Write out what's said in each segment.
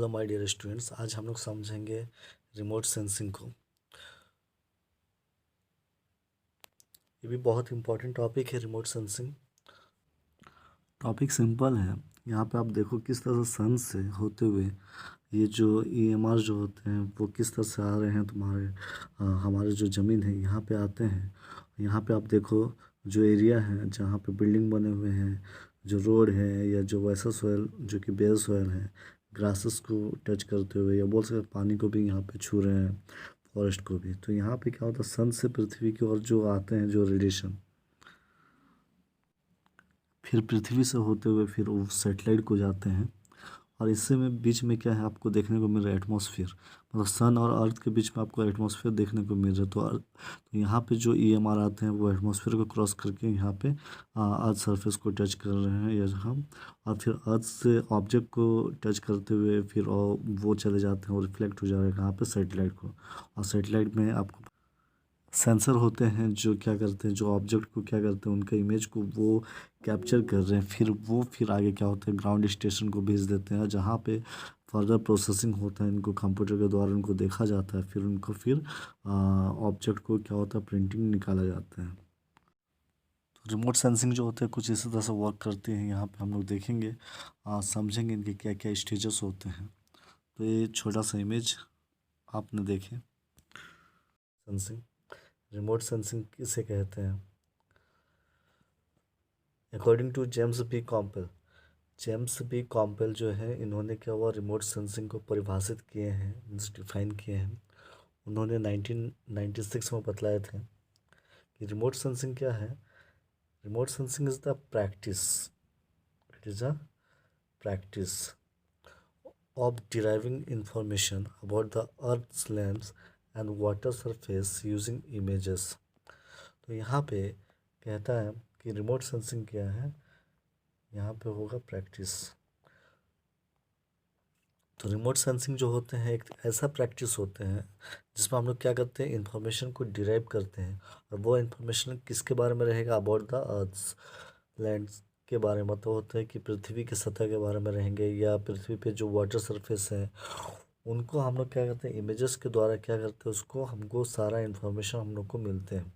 Hello my dear students, आज हम लोग समझेंगे रिमोट सेंसिंग को। ये भी बहुत इंपॉर्टेंट टॉपिक है रिमोट सेंसिंग। टॉपिक सिंपल है। यहाँ पे आप देखो किस तरह से सन से होते हुए ये जो ईएमआर जो होते हैं वो किस तरह से आ रहे हैं तुम्हारे हमारे जो ज़मीन है यहाँ पे आते हैं। यहाँ पे आप देखो जो एरिया है जहाँ पे बिल्डिंग बने हुए हैं, जो रोड है या जो वैसा सोयल जो कि बेल सोयल है, ग्रासेस को टच करते हुए या बोल सकते पानी को भी यहाँ पे छू रहे हैं, फॉरेस्ट को भी। तो यहाँ पे क्या होता है, सन से पृथ्वी की ओर जो आते हैं जो रेडिएशन, फिर पृथ्वी से होते हुए फिर वो सेटेलाइट को जाते हैं। और इससे में बीच में क्या है आपको देखने को मिल रहा है एटमॉस्फेयर, मतलब सन और अर्थ के बीच में आपको एटमॉस्फेयर देखने को मिल रहा है। तो यहाँ पे जो ईएमआर आते हैं वो एटमॉस्फेयर को क्रॉस करके यहाँ पे अर्थ सरफेस को टच कर रहे हैं या हम, और फिर अर्थ से ऑब्जेक्ट को टच करते हुए फिर वो चले जाते हैं और रिफ्लेक्ट हो जा रहे हैं कहाँ पे, सेटेलाइट को। और सेटेलाइट में आपको सेंसर होते हैं जो क्या करते हैं, जो ऑब्जेक्ट को क्या करते हैं, उनका इमेज को वो कैप्चर कर रहे हैं। फिर आगे क्या होता है, ग्राउंड स्टेशन को भेज देते हैं जहाँ पे फर्दर प्रोसेसिंग होता है। इनको कंप्यूटर के द्वारा उनको देखा जाता है, फिर उनको ऑब्जेक्ट को क्या होता है, प्रिंटिंग निकाला जाता है। तो रिमोट सेंसिंग जो होते हैं कुछ इसी तरह से वर्क करते हैं। यहाँ पे हम लोग देखेंगे, समझेंगे इनके क्या क्या स्टेजेस होते हैं। तो ये छोटा सा इमेज आपने देखे। सेंसिंग, रिमोट सेंसिंग किसे कहते हैं? अकॉर्डिंग टू जेम्स बी कॉम्पेल जो है, इन्होंने क्या हुआ, रिमोट सेंसिंग को परिभाषित किए हैं, डिफाइन किए हैं। उन्होंने 1996 में बतलाए थे कि रिमोट सेंसिंग क्या है। Remote sensing is the practice, it is a practice of deriving information about the Earth's lands and water surface using images। तो यहाँ पे कहता है कि रिमोट सेंसिंग क्या है, यहाँ पे होगा प्रैक्टिस। तो रिमोट सेंसिंग जो होते हैं एक ऐसा प्रैक्टिस होते हैं जिसमें हम लोग क्या करते हैं, इंफॉर्मेशन को डिराइव करते हैं। और वो इंफॉर्मेशन किसके बारे में रहेगा, अबाउट द अर्थ्स लैंड के बारे में। तो होता है कि पृथ्वी की सतह के बारे में रहेंगे, या पृथ्वी पे जो वाटर सरफेस है उनको हम लोग क्या करते हैं, इमेजेस के द्वारा क्या करते हैं, उसको हमको सारा इन्फॉर्मेशन हम लोग को मिलते हैं।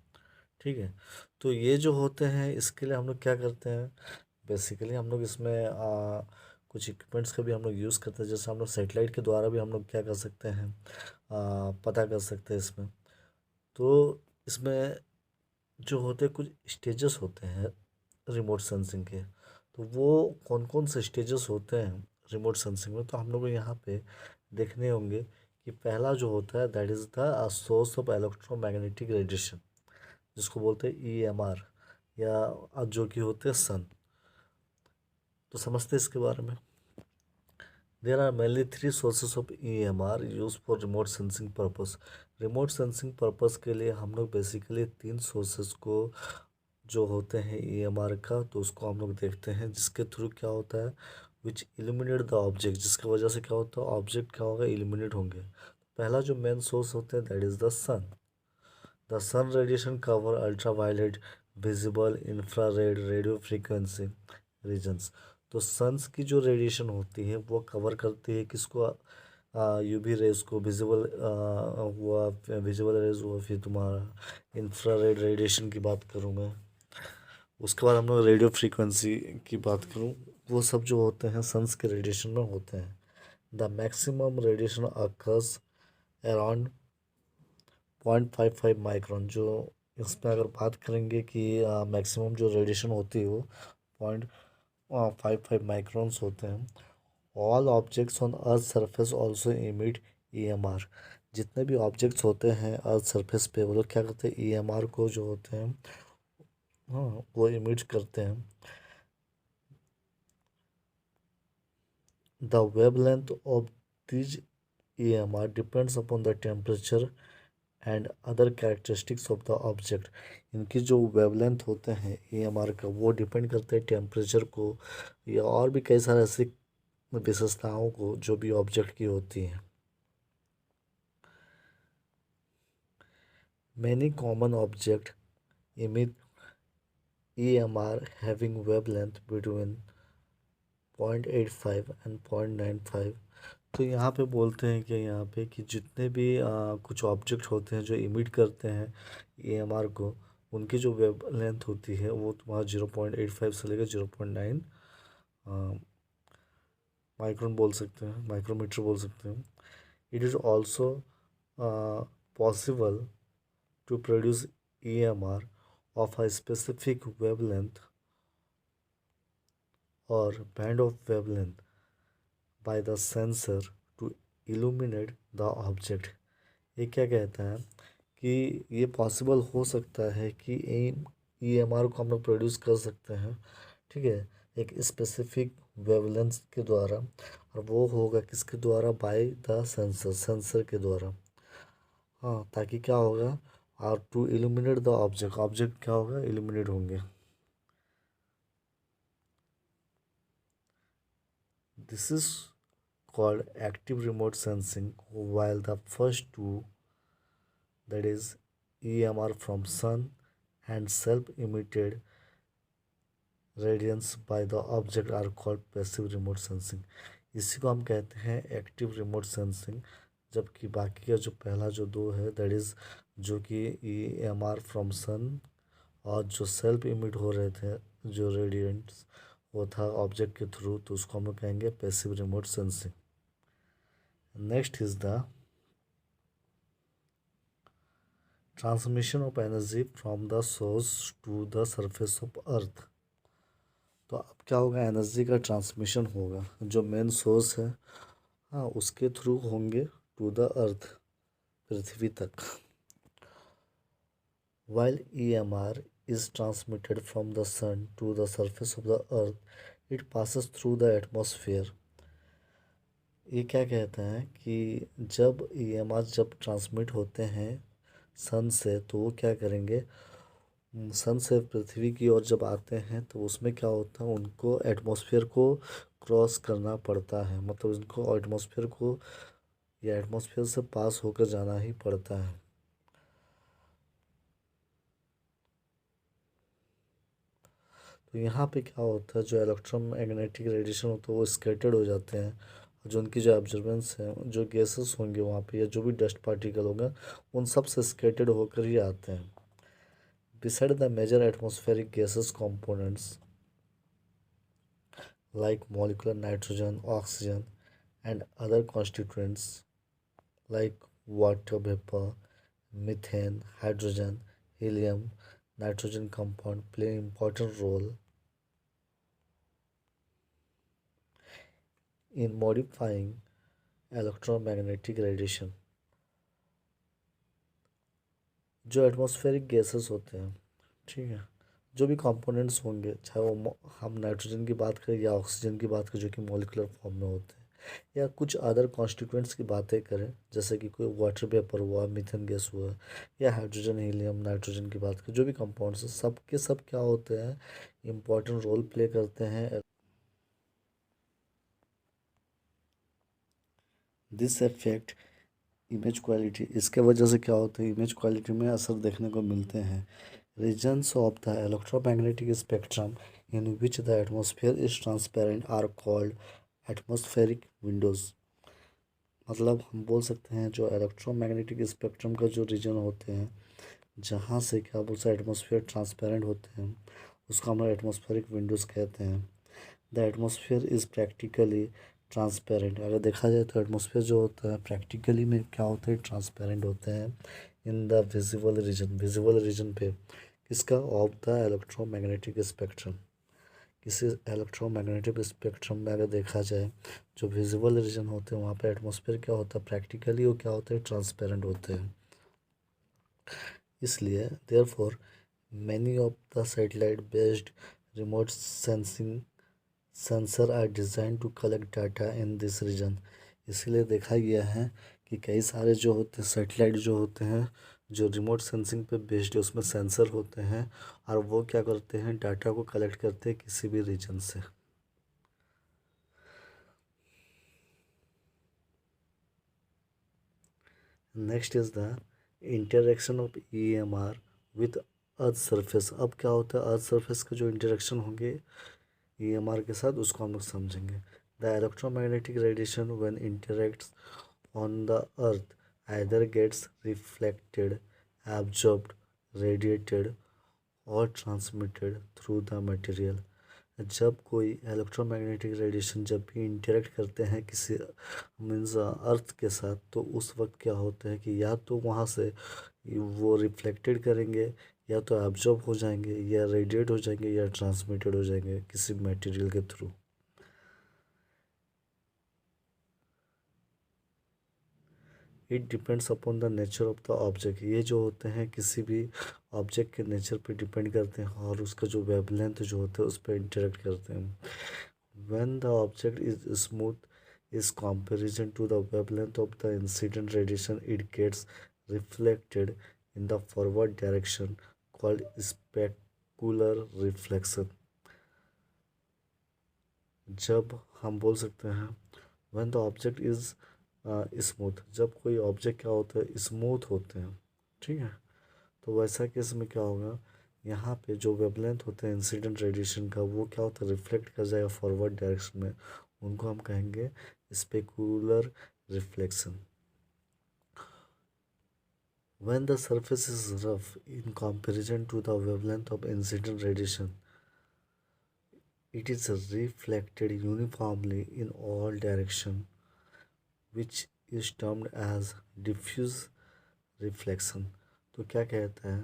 ठीक है। तो ये जो होते हैं इसके लिए हम लोग क्या करते हैं, बेसिकली हम लोग इसमें कुछ इक्विपमेंट्स का भी हम लोग यूज़ करते हैं। जैसे हम लोग सेटेलाइट के द्वारा भी हम लोग क्या कर सकते हैं, पता कर सकते हैं इसमें। तो इसमें जो होते हैं कुछ स्टेजेस होते हैं रिमोट सेंसिंग के। तो वो कौन कौन से स्टेजेस होते हैं रिमोट सेंसिंग में, तो हम लोग को यहाँ पे देखने होंगे कि पहला जो होता है that is the source of electromagnetic radiation, जिसको बोलते हैं ईएमआर, या जो कि होते हैं सन। तो समझते हैं इसके बारे में। There are mainly three sources of EMR use for remote sensing purpose. Remote sensing purpose के लिए हम लोग बेसिकली तीन सोर्सेस को जो होते हैं EMR का, तो उसको हम लोग देखते हैं, जिसके थ्रू क्या होता है, विच इल्यूमिनेट द ऑब्जेक्ट, जिसकी वजह से क्या होता है, ऑब्जेक्ट क्या होगा, इल्यूमिनेट होंगे। पहला जो मेन सोर्स होता है that is the sun. The sun radiation cover ultraviolet, visible, infrared, radio frequency regions. तो सन्स की जो रेडिएशन होती है वो कवर करती है किसको, यूवी रेज को, हुआ विजिबल रेज हुआ, फिर तुम्हारा इंफ्रारेड रेडिएशन की बात करूँ मैं, उसके बाद हम लोग रेडियो फ्रीक्वेंसी की बात करूँ, वो सब जो होते हैं सन्स के रेडिएशन में होते हैं। The maximum radiation occurs around 0.55 micron. जो इसमें अगर बात करेंगे कि मैक्सिमम जो रेडिएशन होती है वो 0.55 माइक्रोन्स होते हैं। All objects on earth surface also emit EMR। जितने भी ऑब्जेक्ट्स होते हैं अर्थ सरफेस पे वो लोग क्या करते हैं, EMR को जो होते हैं, हाँ, वो इमिट करते हैं। The wavelength of these EMR depends upon the temperature and other characteristics of the object. इनकी जो वेवलेंथ होते हैं EMR का, वो डिपेंड करते हैं टेम्परेचर को, या और भी कई सारे ऐसी विशेषताओं को जो भी ऑब्जेक्ट की होती हैं। Many common object emit EMR having wavelength between 0.85 and 0.95। तो यहाँ पे बोलते हैं कि यहाँ पे कि जितने भी कुछ ऑब्जेक्ट होते हैं जो इमिट करते हैं EMR को, उनकी जो वेव लेंथ होती है वो तुम्हारा 0.85 से लेकर 0.9 माइक्रोन बोल सकते हैं, माइक्रोमीटर बोल सकते हैं। It is also possible to produce EMR of a specific wavelength or band of wavelength by the sensor to illuminate the object। ये क्या कहता है कि ये पॉसिबल हो सकता है कि EMR को हम लोग प्रोड्यूस कर सकते हैं, ठीक है, एक स्पेसिफिक वेवलेंथ के द्वारा, और वो होगा किसके द्वारा? बाय द सेंसर, सेंसर के द्वारा। हाँ, ताकि क्या होगा? और to illuminate the object, object क्या होगा? इल्यूमिनेट होंगे। This is called active remote sensing, while the first two, that is EMR from sun and self-emitted radiance by the object, are called passive remote sensing। इसी को हम कहते हैं active remote sensing, जबकि बाकी का जो पहला जो दो है, दैट इज़ जो कि EMR फ्रॉम सन और जो सेल्फ इमिट हो रहे थे जो रेडिएंट्स, वो था ऑब्जेक्ट के थ्रू, तो उसको हम लोग कहेंगे passive remote sensing. Next is the transmission of energy from the source to the surface of earth. तो अब क्या होगा? एनर्जी का ट्रांसमिशन होगा, जो मेन सोर्स है, हाँ, उसके थ्रू होंगे टू द अर्थ, पृथ्वी तक। While EMR is transmitted from the sun to the surface of the earth, it passes through the atmosphere। ये क्या कहता है कि जब EMR जब ट्रांसमिट होते हैं सन से, तो वो क्या करेंगे? सन से पृथ्वी की ओर जब आते हैं तो उसमें क्या होता है? उनको एटमॉस्फेयर को क्रॉस करना पड़ता है, मतलब उनको एटमॉस्फेयर को या एटमॉस्फेयर से पास होकर जाना ही पड़ता है। तो यहाँ पे क्या होता है? जो इलेक्ट्रोमैग्नेटिक रेडिएशन होता है वो स्कैटर्ड हो जाते हैं, और जो उनकी जो ऑब्जर्वेंस है, जो गैसेस होंगे वहाँ पे, या जो भी डस्ट पार्टिकल होगा, उन सब से स्कैटर्ड होकर ही आते हैं। Beside the major atmospheric gases components like molecular nitrogen, oxygen, and other constituents like water vapor, methane, hydrogen, helium, nitrogen compound play an important role in modifying electromagnetic radiation। जो atmospheric gases होते हैं, ठीक है, जो भी components होंगे, चाहे वो हम नाइट्रोजन की बात करें या ऑक्सीजन की बात करें जो कि मॉलिकुलर फॉर्म में होते हैं, या कुछ अदर कॉन्स्टिट्यूएंट्स की बातें करें, जैसे कि कोई वाटर वेपर हुआ, मीथेन गैस हुआ, या हाइड्रोजन, हीलियम, नाइट्रोजन की बात करें, जो भी कंपाउंड्स हैं, सब के सब क्या होते हैं? इम्पॉर्टेंट रोल प्ले करते हैं। दिस इफेक्ट इमेज क्वालिटी, इसके वजह से क्या होता है? इमेज क्वालिटी में असर देखने को मिलते हैं। Regions of the electromagnetic spectrum in which the atmosphere is transparent are called atmospheric windows. मतलब हम बोल सकते हैं जो इलेक्ट्रोमैग्नेटिक स्पेक्ट्रम का जो रीजन होते हैं, जहाँ से क्या बोलते हैं एटमॉस्फेयर ट्रांसपेरेंट होते हैं, उसको हम लोग एटमॉस्फेरिक विंडोज़ कहते हैं। The atmosphere is practically transparent. अगर देखा जाए तो एटमॉस्फेयर जो होता है प्रैक्टिकली में क्या होता है? ट्रांसपेरेंट होते हैं in the visible region, visible region पे किसका? Of the electromagnetic spectrum. किसी इलेक्ट्रोमैग्नेटिक स्पेक्ट्रम में अगर देखा जाए, जो विजिबल रीजन होते हैं वहाँ पे एटमॉस्फेयर क्या होता है? प्रैक्टिकली वो क्या होते हैं? ट्रांसपेरेंट होते हैं। इसलिए therefore many of the satellite based remote sensing sensor are design to collect data in this region. इसीलिए देखा गया है कि कई सारे जो होते हैं सैटेलाइट जो होते हैं जो रिमोट सेंसिंग पे बेस्ड है, उसमें सेंसर होते हैं, और वो क्या करते हैं? डाटा को कलेक्ट करते हैं किसी भी रीजन से। Next is the interaction of EMR with earth surface. अब क्या होता है? अर्थ सरफेस के जो इंटरेक्शन होंगे EMR के साथ, उसको हम लोग समझेंगे। The electromagnetic radiation, when interacts on the earth, either gets reflected, absorbed, radiated और ट्रांसमिटेड थ्रू द मटेरियल। जब कोई इलेक्ट्रोमैग्नेटिक रेडिएशन जब भी इंटरेक्ट करते हैं किसी मीन्स अर्थ के साथ, तो उस वक्त क्या होता है कि या तो वहाँ से वो रिफ्लेक्टेड करेंगे, या तो एब्जॉर्ब हो जाएंगे, या रेडिएट हो जाएंगे, या ट्रांसमिटेड हो जाएंगे किसी मटेरियल के through. It depends upon the nature of the object. ये जो होते हैं किसी भी ऑब्जेक्ट के नेचर पे डिपेंड करते हैं और उसका जो वेवलेंथ जो होता है उस पर इंटरेक्ट करते हैं। When the object is smooth is comparison to the wavelength of the incident radiation, it gets reflected in the forward direction called specular reflection. जब हम बोल सकते हैं when the object is smooth, जब कोई ऑब्जेक्ट क्या होता है स्मूथ होते हैं, ठीक है, तो वैसा केस में क्या होगा, यहाँ पे जो वेवलेंथ होता है इंसिडेंट रेडिएशन का वो क्या होता है रिफ्लेक्ट कर जाएगा फॉरवर्ड डायरेक्शन में, उनको हम कहेंगे specular reflection. When the surface is rough in comparison to the wavelength of incident radiation, it is reflected uniformly in all directions, which is termed as diffuse reflection. तो क्या कहता है,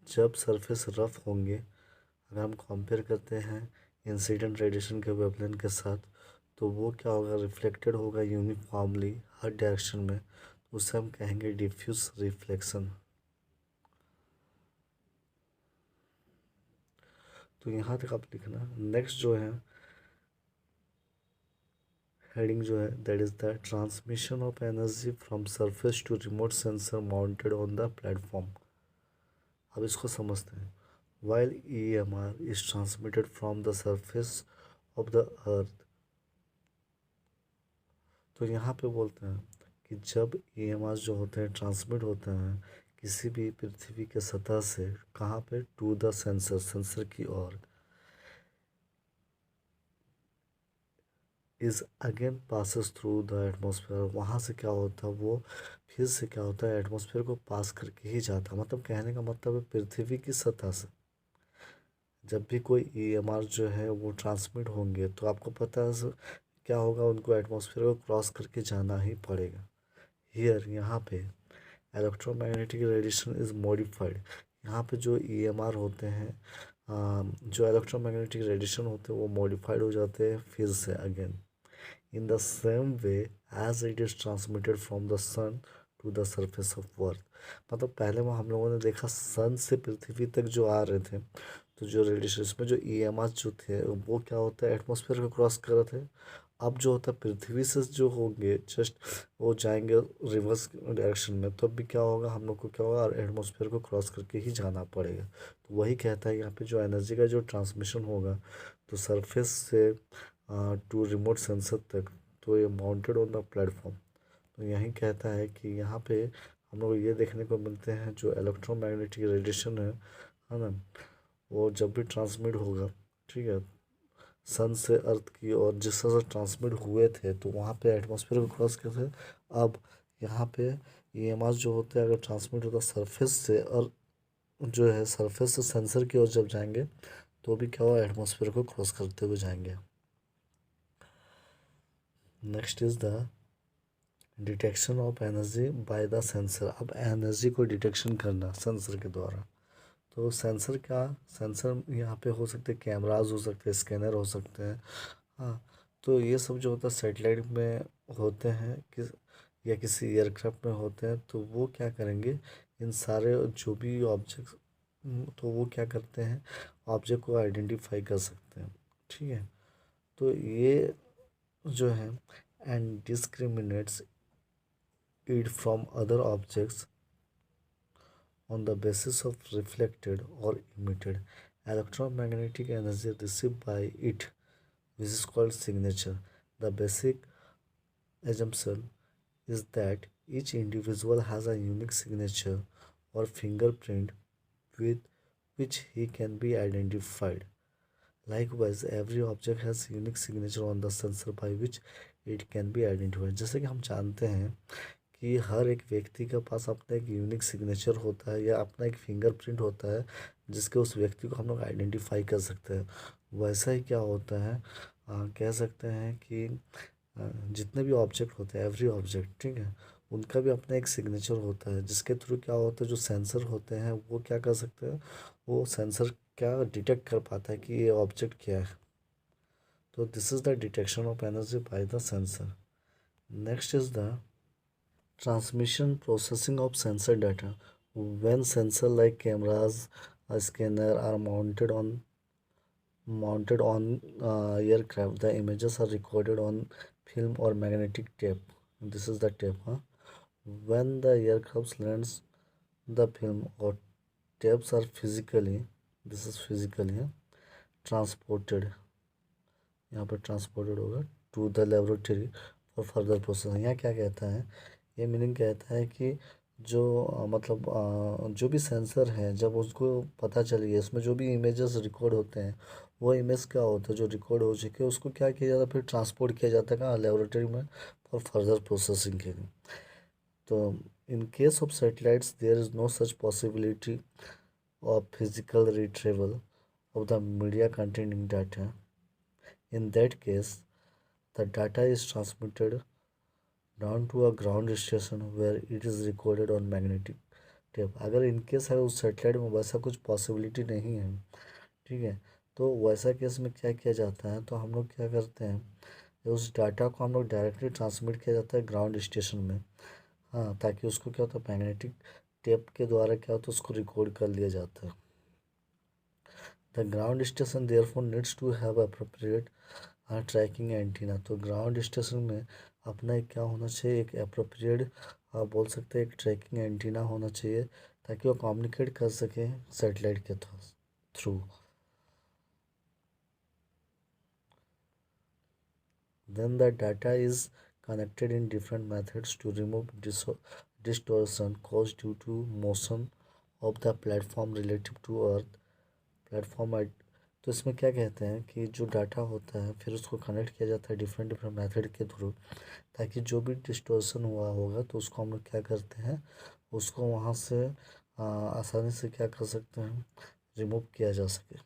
जब सरफेस रफ होंगे, अगर हम कंपेयर करते हैं इंसिडेंट रेडिएशन के वेवलेंथ के साथ, तो वो क्या होगा रिफ्लेक्टेड होगा यूनिफॉर्मली हर डायरेक्शन में, तो उसे हम कहेंगे डिफ्यूज रिफ्लेक्शन। तो यहाँ तक आप लिखना। नेक्स्ट जो है हेडिंग जो है that is the transmission of energy from surface to remote sensor mounted on the platform. अब इसको समझते हैं। While EMR is transmitted from the surface of the earth, तो यहाँ पे बोलते हैं कि जब EMR जो होते हैं ट्रांसमिट होते हैं किसी भी पृथ्वी के सतह से, कहाँ पे, टू द सेंसर, सेंसर की ओर, is again passes through the atmosphere, वहाँ से क्या होता है वो फिर से क्या होता है एटमोसफेयर को पास करके ही जाता है। मतलब कहने का मतलब है पृथ्वी की सतह से जब भी कोई EMR जो है वो ट्रांसमिट होंगे तो आपको पता है क्या होगा, उनको एटमॉस्फेयर को क्रॉस करके जाना ही पड़ेगा। हियर यहाँ पे इलेक्ट्रोमैग्नेटिक रेडिएशन इज मॉडिफाइड। यहाँ पे जो EMR होते हैं जो इलेक्ट्रोमैग्नेटिक रेडिएशन होते हैं वो मॉडिफाइड हो जाते हैं फिर से again in the same way as it is transmitted from the sun to the surface of earth. मतलब पहले वहाँ हम लोगों ने देखा सन से पृथ्वी तक जो आ रहे थे, तो जो रेडिएशन इसमें जो EMR जो थे वो क्या होता है एटमॉस्फेयर को क्रॉस कर रहे थे। अब जो होता है पृथ्वी से जो होंगे जस्ट वो जाएंगे रिवर्स डायरेक्शन में, तो अभी क्या होगा हम लोग को क्या होगा एटमॉस्फेयर को क्रॉस करके ही जाना पड़ेगा। तो वही कहता है यहाँ पे जो एनर्जी का जो ट्रांसमिशन होगा तो सरफेस से टू रिमोट सेंसर तक, तो ये माउंटेड ऑन द प्लेटफॉर्म। तो यही कहता है कि यहाँ पे हम लोग ये देखने को मिलते हैं जो इलेक्ट्रोमैग्नेटिक रेडिएशन है ना, वो जब भी ट्रांसमिट होगा, ठीक है, सन से अर्थ की और जिस तरह से ट्रांसमिट हुए थे तो वहाँ पे एटमॉस्फेयर को क्रॉस करते थे। अब यहाँ पे EMR जो होते हैं अगर ट्रांसमिट होता सरफेस से और जो है सरफेस से सेंसर की ओर जब जाएंगे तो भी क्या हुआ एटमॉस्फेयर को क्रॉस करते हुए जाएंगे। Next is the detection of energy by the sensor. अब एनर्जी को डिटेक्शन करना सेंसर के द्वारा, तो सेंसर क्या, सेंसर यहाँ पे हो सकते हैं कैमराज हो सकते हैं, स्कैनर हो सकते हैं, हाँ, तो ये सब जो होता है सैटेलाइट में होते हैं या किसी एयरक्राफ्ट में होते हैं, तो वो क्या करेंगे इन सारे जो भी ऑब्जेक्ट, तो वो क्या करते हैं ऑब्जेक्ट को आइडेंटिफाई कर सकते हैं, ठीक है। तो ये जो है and discriminates it from other objects on the basis of reflected or emitted electromagnetic energy received by it, which is called signature. The basic assumption is that each individual has a unique signature or fingerprint with which he can be identified. Likewise, every object has unique signature on the sensor by which it can be identified. जैसे कि हम जानते हैं कि हर एक व्यक्ति के पास अपना एक यूनिक सिग्नेचर होता है या अपना एक फिंगरप्रिंट होता है जिसके उस व्यक्ति को हम लोग आइडेंटिफाई कर सकते हैं। वैसा ही क्या होता है, कह सकते हैं कि जितने भी ऑब्जेक्ट होते हैं, एवरी ऑब्जेक्ट, ठीक है, उनका भी अपना एक सिग्नेचर होता है जिसके थ्रू क्या होता है, जो सेंसर होते हैं वो क्या कर सकते हैं, वो सेंसर क्या डिटेक्ट कर पाता है कि ये ऑब्जेक्ट क्या है। तो this is the detection of energy by the sensor. Next is the transmission processing of sensor data. When sensor like cameras, a scanner are mounted on aircraft, the images are recorded on film or magnetic tape. This is the tape, huh? When the aircraft lands, the film or tapes are physically, this is physically, huh, transported, यहाँ पर transported होगा to the laboratory for further processing. यहाँ क्या कहता है, ये meaning कहता है कि जो मतलब जो भी सेंसर है, जब उसको पता चली है इसमें जो भी इमेजेस रिकॉर्ड होते हैं, वो इमेज क्या होता है जो रिकॉर्ड हो चुके हैं उसको क्या किया जाता है, फिर ट्रांसपोर्ट किया जाता है कहाँ, लेबोरेटरी में, फॉर फर्दर प्रोसेसिंग के लिए। तो in case of satellites there is no such possibility of physical retrieval of the media containing data. In that case, the data is transmitted down to a ground station where it is recorded on magnetic tape। अगर in case है उस satellite में वैसा कुछ possibility नहीं है, ठीक है, तो वैसा केस में क्या किया जाता है, तो हम लोग क्या करते हैं, उस डाटा को हम लोग डायरेक्टली ट्रांसमिट किया जाता है ग्राउंड स्टेशन में, हाँ, ताकि उसको क्या होता है, मैग्नेटिक टेप के द्वारा क्या होता है, उसको रिकॉर्ड कर लिया जाता है। The ground station therefore needs to have appropriate tracking antenna. तो ग्राउंड स्टेशन में अपना एक क्या होना चाहिए, एक अप्रोप्रिएट, आप बोल सकते हैं एक ट्रैकिंग एंटीना होना चाहिए ताकि वो कम्युनिकेट कर सके सेटेलाइट के थ्रू। Then the data is connected in different methods to remove distortion cause due to motion of the platform relative to earth platform. तो इसमें क्या कहते हैं कि जो डाटा होता है फिर उसको कनेक्ट किया जाता है डिफरेंट डिफरेंट मेथड के थ्रू, ताकि जो भी डिस्टोर्शन हुआ होगा तो उसको हम लोग क्या करते हैं, उसको वहाँ से आसानी से क्या कर सकते हैं, रिमूव किया जा सके।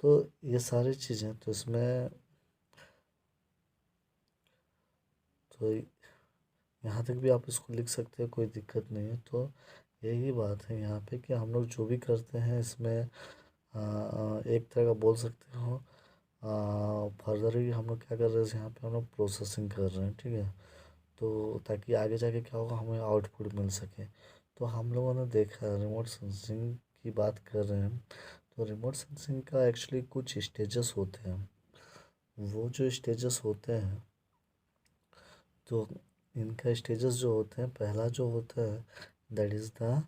तो ये सारी चीज़ें तो इसमें, तो यहाँ तक भी आप इसको लिख सकते हैं, कोई दिक्कत नहीं है। तो यही बात है यहाँ पे कि हम लोग जो भी करते हैं इसमें एक तरह का बोल सकते हो, फर्दर ही हम लोग क्या कर रहे हैं, यहाँ पे हम लोग प्रोसेसिंग कर रहे हैं, ठीक है, तो ताकि आगे जाके क्या होगा, हमें आउटपुट मिल सके। तो हम लोगों ने देखा रिमोट सेंसिंग की बात कर रहे हैं, तो रिमोट सेंसिंग का एक्चुअली कुछ स्टेजेस होते हैं। वो जो स्टेजेस होते हैं, तो इनका स्टेजेस जो होते हैं, पहला जो होता है that is the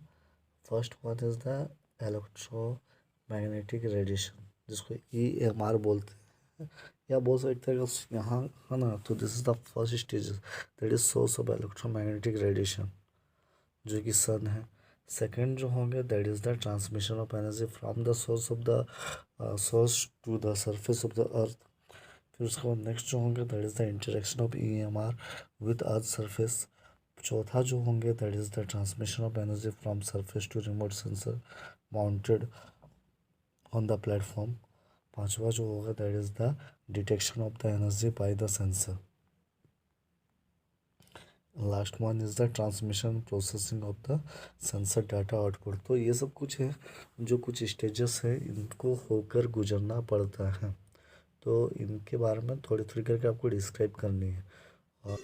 first one is the electromagnetic radiation, जिसको EMR बोलते हैं, या बोल सकते हैं कि यहाँ है ना। तो this is the first stage that is source of electromagnetic radiation, जो कि सन है। सेकेंड जो होंगे that is the transmission of energy from the source to the surface of the earth. फिर उसके बाद नेक्स्ट जो होंगे that is the interaction of EMR with earth surface. चौथा जो होंगे that is the transmission of energy from surface to remote sensor mounted on the platform. पांचवा जो होगा that is the detection of the energy by the sensor. Last one is the transmission processing of the sensor data output. तो ये सब कुछ है, जो कुछ स्टेजेस है इनको होकर गुजरना पड़ता है। तो इनके बारे में थोड़ी थोड़ी करके आपको डिस्क्राइब करनी है। और